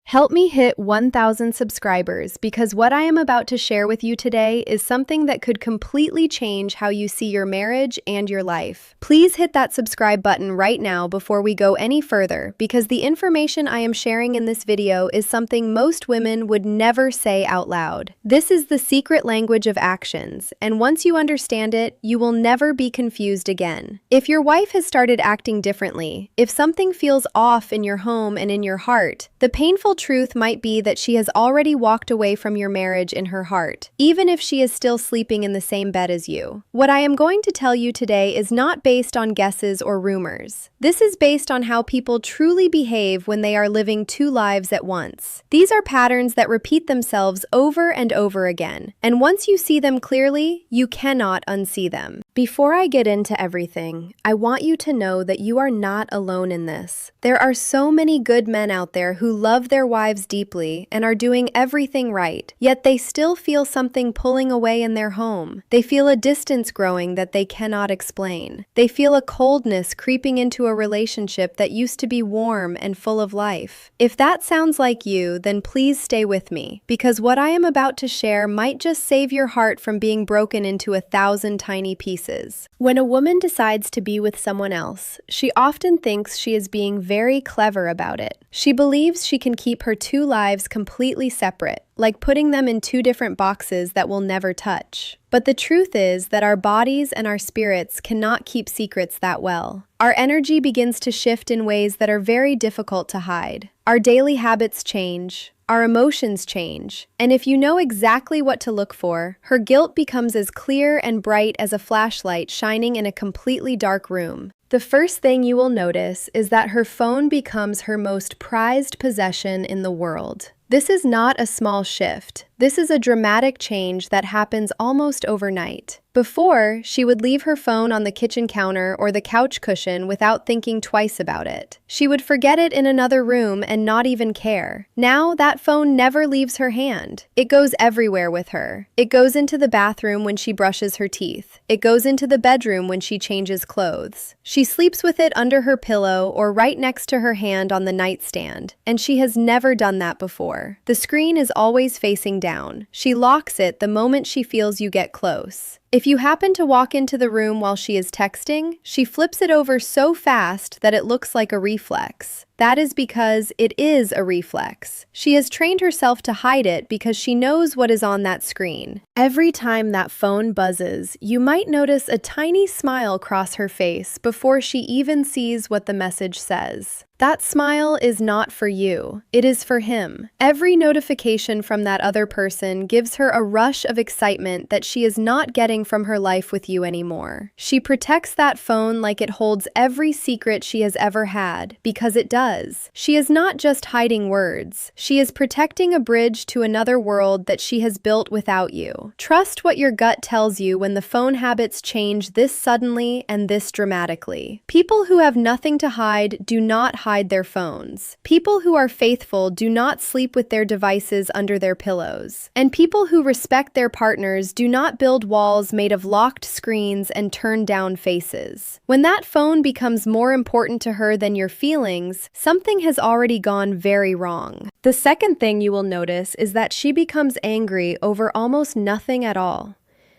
Help me hit 1,000 subscribers because what I am about to share with you today is something that could completely change how you see your marriage and your life. Please hit that subscribe button right now before we go any further because the information I am sharing in this video is something most women would never say out loud. This is the secret language of actions, and once you understand it, you will never be confused again. If your wife has started acting differently, if something feels off in your home and in your heart, the painful truth might be that she has already walked away from your marriage in her heart, even if she is still sleeping in the same bed as you. What I am going to tell you today is not based on guesses or rumors. This is based on how people truly behave when they are living two lives at once. These are patterns that repeat themselves over and over again, and once you see them clearly, you cannot unsee them. Before I get into everything, I want you to know that you are not alone in this. There are so many good men out there who love their wives deeply and are doing everything right, yet they still feel something pulling away in their home. They feel a distance growing that they cannot explain. They feel a coldness creeping into a relationship that used to be warm and full of life. If that sounds like you, then please stay with me, because what I am about to share might just save your heart from being broken into 1,000 tiny pieces. When a woman decides to be with someone else, she often thinks she is being very clever about it. She believes she can keep her two lives completely separate, like putting them in two different boxes that will never touch. But the truth is that our bodies and our spirits cannot keep secrets that well. Our energy begins to shift in ways that are very difficult to hide. Our daily habits change. Our emotions change, and if you know exactly what to look for, her guilt becomes as clear and bright as a flashlight shining in a completely dark room. The first thing you will notice is that her phone becomes her most prized possession in the world. This is not a small shift. This is a dramatic change that happens almost overnight. Before, she would leave her phone on the kitchen counter or the couch cushion without thinking twice about it. She would forget it in another room and not even care. Now, that phone never leaves her hand. It goes everywhere with her. It goes into the bathroom when she brushes her teeth. It goes into the bedroom when she changes clothes. She sleeps with it under her pillow or right next to her hand on the nightstand, and she has never done that before. The screen is always facing down. She locks it the moment she feels you get close. If you happen to walk into the room while she is texting, she flips it over so fast that it looks like a reflex. That is because it is a reflex. She has trained herself to hide it because she knows what is on that screen. Every time that phone buzzes, you might notice a tiny smile cross her face before she even sees what the message says. That smile is not for you. It is for him. Every notification from that other person gives her a rush of excitement that she is not getting from her life with you anymore. She protects that phone like it holds every secret she has ever had, because it does. She is not just hiding words. She is protecting a bridge to another world that she has built without you. Trust what your gut tells you when the phone habits change this suddenly and this dramatically. People who have nothing to hide do not hide their phones. People who are faithful do not sleep with their devices under their pillows. And people who respect their partners do not build walls made of locked screens and turned down faces. When that phone becomes more important to her than your feelings, something has already gone very wrong. The second thing you will notice is that she becomes angry over almost nothing at all.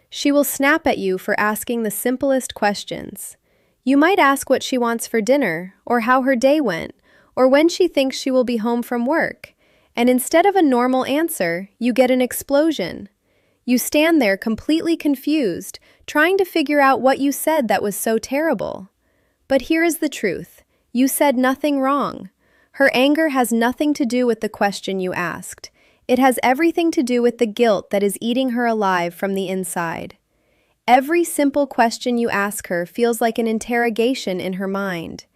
She will snap at you for asking the simplest questions. You might ask what she wants for dinner, or how her day went, or when she thinks she will be home from work. And instead of a normal answer, you get an explosion. You stand there completely confused, trying to figure out what you said that was so terrible. But here is the truth. You said nothing wrong. Her anger has nothing to do with the question you asked. It has everything to do with the guilt that is eating her alive from the inside. Every simple question you ask her feels like an interrogation in her mind.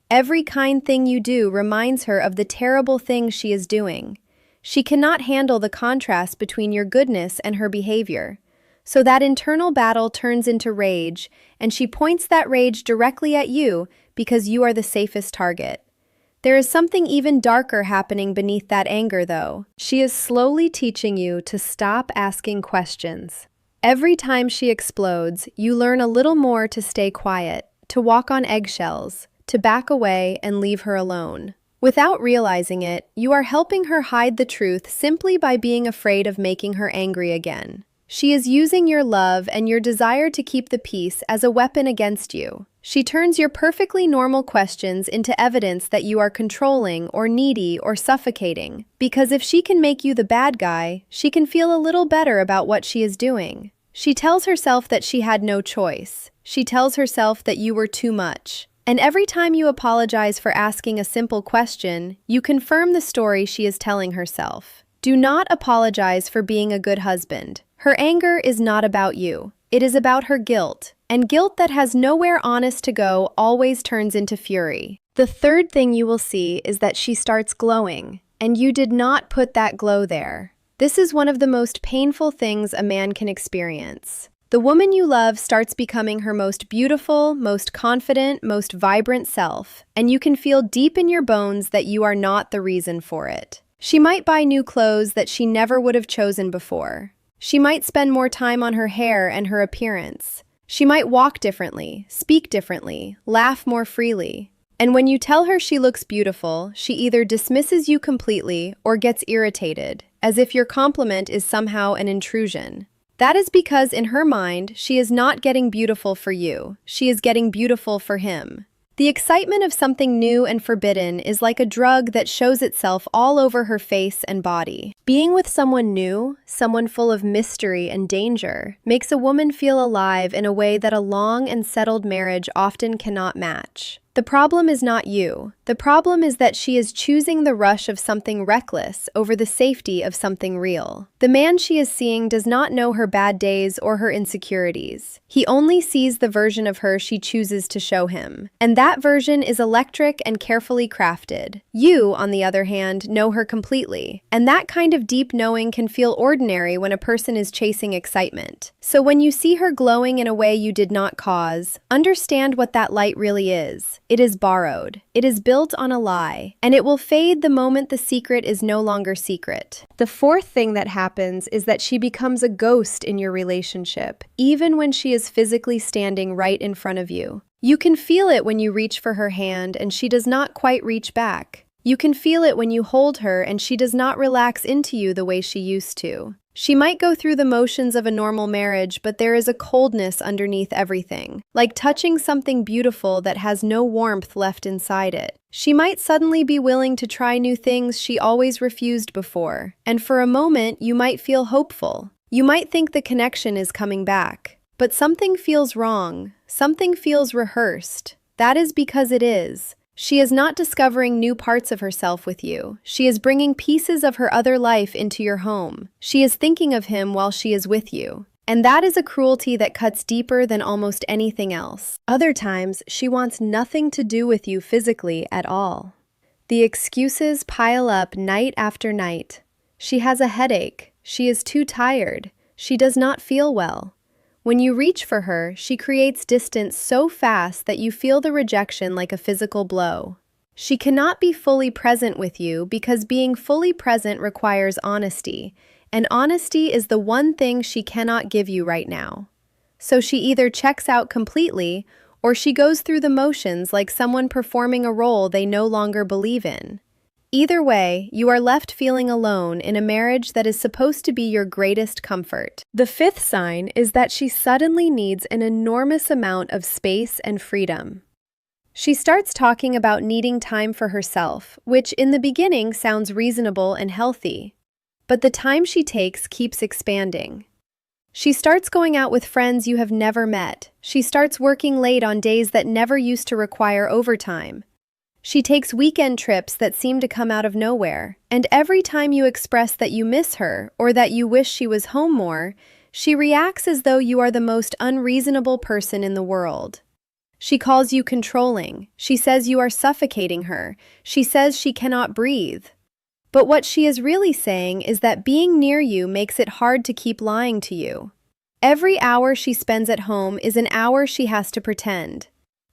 Every kind thing you do reminds her of the terrible things she is doing. She cannot handle the contrast between your goodness and her behavior. So that internal battle turns into rage, and she points that rage directly at you because you are the safest target. There is something even darker happening beneath that anger, though. She is slowly teaching you to stop asking questions. Every time she explodes, you learn a little more to stay quiet, to walk on eggshells, to back away and leave her alone. Without realizing it, you are helping her hide the truth simply by being afraid of making her angry again. She is using your love and your desire to keep the peace as a weapon against you. She turns your perfectly normal questions into evidence that you are controlling or needy or suffocating, because if she can make you the bad guy, she can feel a little better about what she is doing. She tells herself that she had no choice. She tells herself that you were too much. And every time you apologize for asking a simple question, you confirm the story she is telling herself. Do not apologize for being a good husband. Her anger is not about you. It is about her guilt. And guilt that has nowhere honest to go always turns into fury. The third thing you will see is that she starts glowing, and you did not put that glow there. This is one of the most painful things a man can experience. The woman you love starts becoming her most beautiful, most confident, most vibrant self, and you can feel deep in your bones that you are not the reason for it. She might buy new clothes that she never would have chosen before. She might spend more time on her hair and her appearance. She might walk differently, speak differently, laugh more freely. And when you tell her she looks beautiful, she either dismisses you completely or gets irritated, as if your compliment is somehow an intrusion. That is because in her mind, she is not getting beautiful for you. She is getting beautiful for him. The excitement of something new and forbidden is like a drug that shows itself all over her face and body. Being with someone new, someone full of mystery and danger, makes a woman feel alive in a way that a long and settled marriage often cannot match. The problem is not you. The problem is that she is choosing the rush of something reckless over the safety of something real. The man she is seeing does not know her bad days or her insecurities. He only sees the version of her she chooses to show him. And that version is electric and carefully crafted. You, on the other hand, know her completely. And that kind of deep knowing can feel ordinary when a person is chasing excitement. So when you see her glowing in a way you did not cause, understand what that light really is. It is borrowed. It is built on a lie, and it will fade the moment the secret is no longer secret. The fourth thing that happens is that she becomes a ghost in your relationship, even when she is physically standing right in front of you. You can feel it when you reach for her hand and she does not quite reach back. You can feel it when you hold her and she does not relax into you the way she used to. She might go through the motions of a normal marriage, but there is a coldness underneath everything, like touching something beautiful that has no warmth left inside it. She might suddenly be willing to try new things she always refused before, and for a moment you might feel hopeful. You might think the connection is coming back, but something feels wrong, something feels rehearsed. That is because it is. She is not discovering new parts of herself with you. She is bringing pieces of her other life into your home. She is thinking of him while she is with you. And that is a cruelty that cuts deeper than almost anything else. Other times, she wants nothing to do with you physically at all. The excuses pile up night after night. She has a headache. She is too tired. She does not feel well. When you reach for her, she creates distance so fast that you feel the rejection like a physical blow. She cannot be fully present with you because being fully present requires honesty, and honesty is the one thing she cannot give you right now. So she either checks out completely, or she goes through the motions like someone performing a role they no longer believe in. Either way, you are left feeling alone in a marriage that is supposed to be your greatest comfort. The fifth sign is that she suddenly needs an enormous amount of space and freedom. She starts talking about needing time for herself, which in the beginning sounds reasonable and healthy. But the time she takes keeps expanding. She starts going out with friends you have never met. She starts working late on days that never used to require overtime. She takes weekend trips that seem to come out of nowhere, and every time you express that you miss her or that you wish she was home more, she reacts as though you are the most unreasonable person in the world. She calls you controlling. She says you are suffocating her. She says she cannot breathe. But what she is really saying is that being near you makes it hard to keep lying to you. Every hour she spends at home is an hour she has to pretend.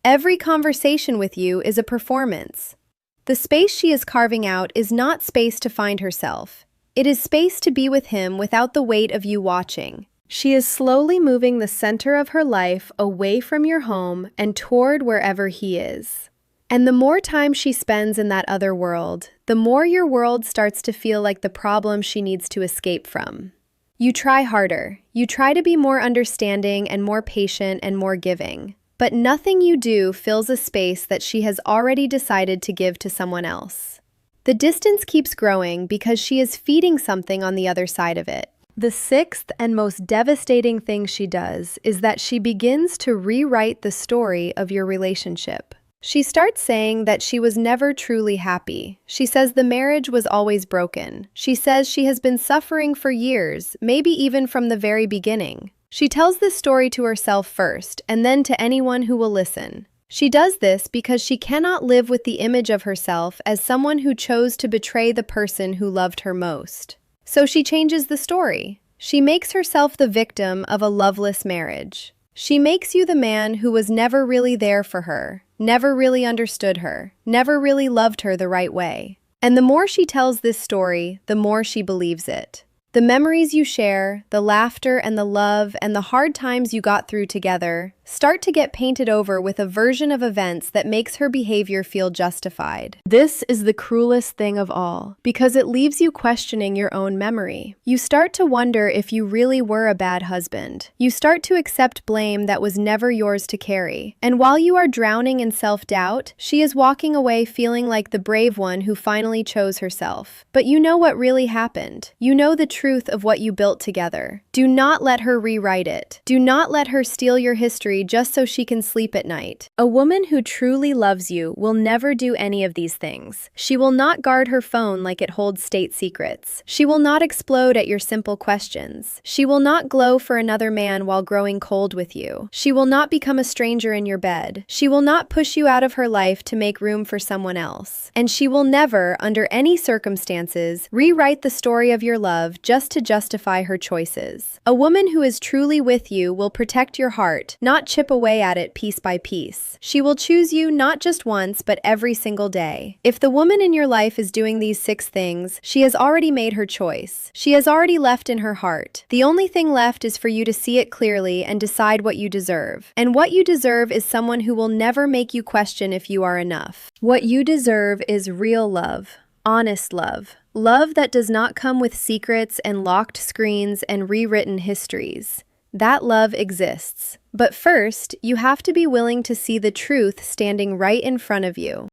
Every conversation with you is a performance. The space she is carving out is not space to find herself. It is space to be with him without the weight of you watching. She is slowly moving the center of her life away from your home and toward wherever he is. And the more time she spends in that other world, the more your world starts to feel like the problem she needs to escape from. You try harder. You try to be more understanding and more patient and more giving. But nothing you do fills a space that she has already decided to give to someone else. The distance keeps growing because she is feeding something on the other side of it. The sixth and most devastating thing she does is that she begins to rewrite the story of your relationship. She starts saying that she was never truly happy. She says the marriage was always broken. She says she has been suffering for years, maybe even from the very beginning. She tells this story to herself first, and then to anyone who will listen. She does this because she cannot live with the image of herself as someone who chose to betray the person who loved her most. So she changes the story. She makes herself the victim of a loveless marriage. She makes you the man who was never really there for her, never really understood her, never really loved her the right way. And the more she tells this story, the more she believes it. The memories you share, the laughter and the love and the hard times you got through together start to get painted over with a version of events that makes her behavior feel justified. This is the cruelest thing of all, because it leaves you questioning your own memory. You start to wonder if you really were a bad husband. You start to accept blame that was never yours to carry. And while you are drowning in self-doubt, she is walking away feeling like the brave one who finally chose herself. But you know what really happened. You know the truth of what you built together. Do not let her rewrite it. Do not let her steal your history just so she can sleep at night. A woman who truly loves you will never do any of these things. She will not guard her phone like it holds state secrets. She will not explode at your simple questions. She will not glow for another man while growing cold with you. She will not become a stranger in your bed. She will not push you out of her life to make room for someone else. And she will never, under any circumstances, rewrite the story of your love just to justify her choices. A woman who is truly with you will protect your heart, not chip away at it piece by piece. She will choose you not just once, but every single day. If the woman in your life is doing these 6 things, she has already made her choice. She has already left in her heart. The only thing left is for you to see it clearly and decide what you deserve. And what you deserve is someone who will never make you question if you are enough. What you deserve is real love. Honest love. Love that does not come with secrets and locked screens and rewritten histories. That love exists. But first, you have to be willing to see the truth standing right in front of you.